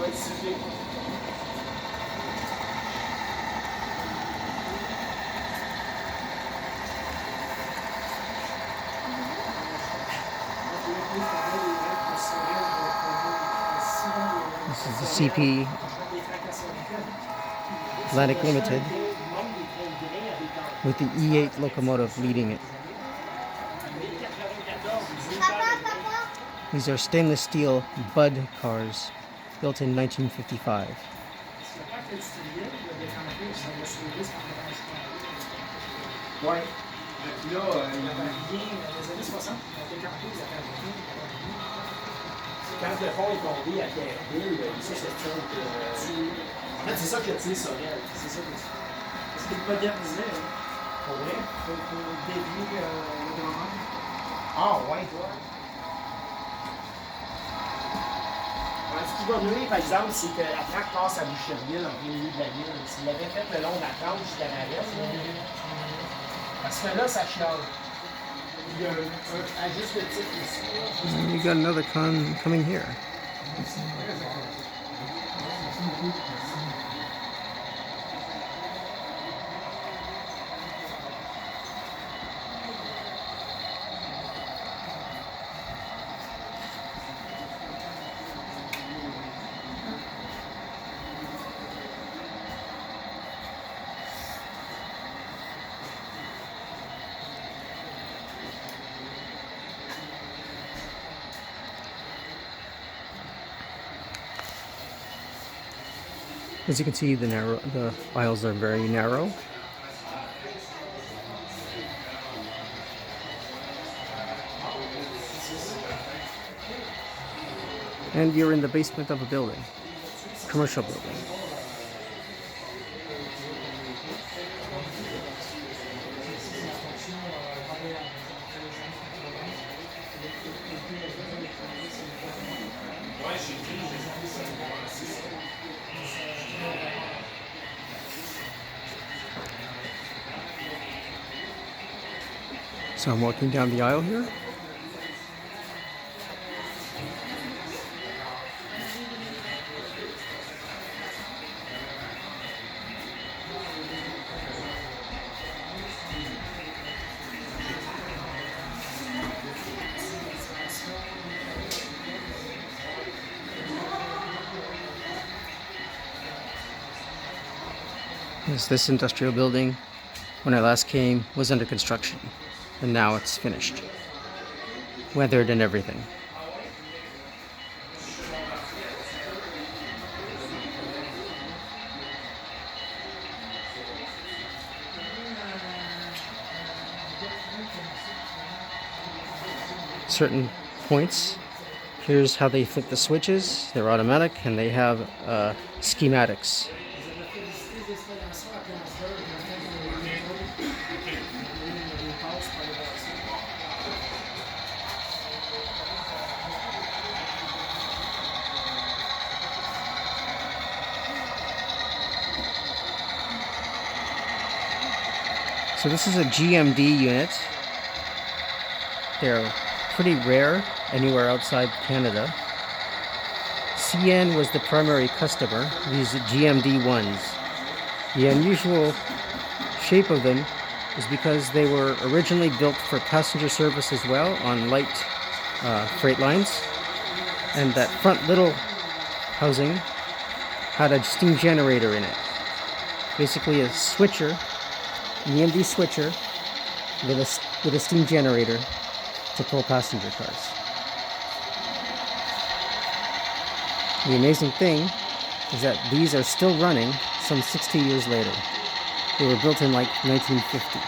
This is the CP Atlantic Limited with the E8 locomotive leading it. These are stainless steel Bud cars built in 1955. Quand le pont est tombé à Terre-Ville, ça c'est ça que... En fait, c'est ça que le tir Sorel. C'est ça que... Parce qu'il modernisait, hein. Pour vrai? Pour dévier le Vermont. Ah, ouais, toi. Ce qui va nuire, par exemple, c'est que la traque passe à Boucherville, en plein milieu de la ville. S'il avait fait le long de la côte jusqu'à la reste, parce que là, ça chiale. And you got another con coming here. As you can see, the aisles are very narrow. And you're in the basement of a building, commercial building. So I'm walking down the aisle here. This industrial building, when I last came, was under construction, and now it's finished, weathered and everything. Certain points, here's how they flip the switches. They're automatic, and they have schematics. So this is a GMD unit. They're pretty rare anywhere outside Canada. CN was the primary customer, these GMD ones. The unusual shape of them is because they were originally built for passenger service as well on light freight lines. And that front little housing had a steam generator in it. Basically a switcher, EMD switcher with a steam generator to pull passenger cars. The amazing thing is that these are still running some 60 years later. They were built in like 1950.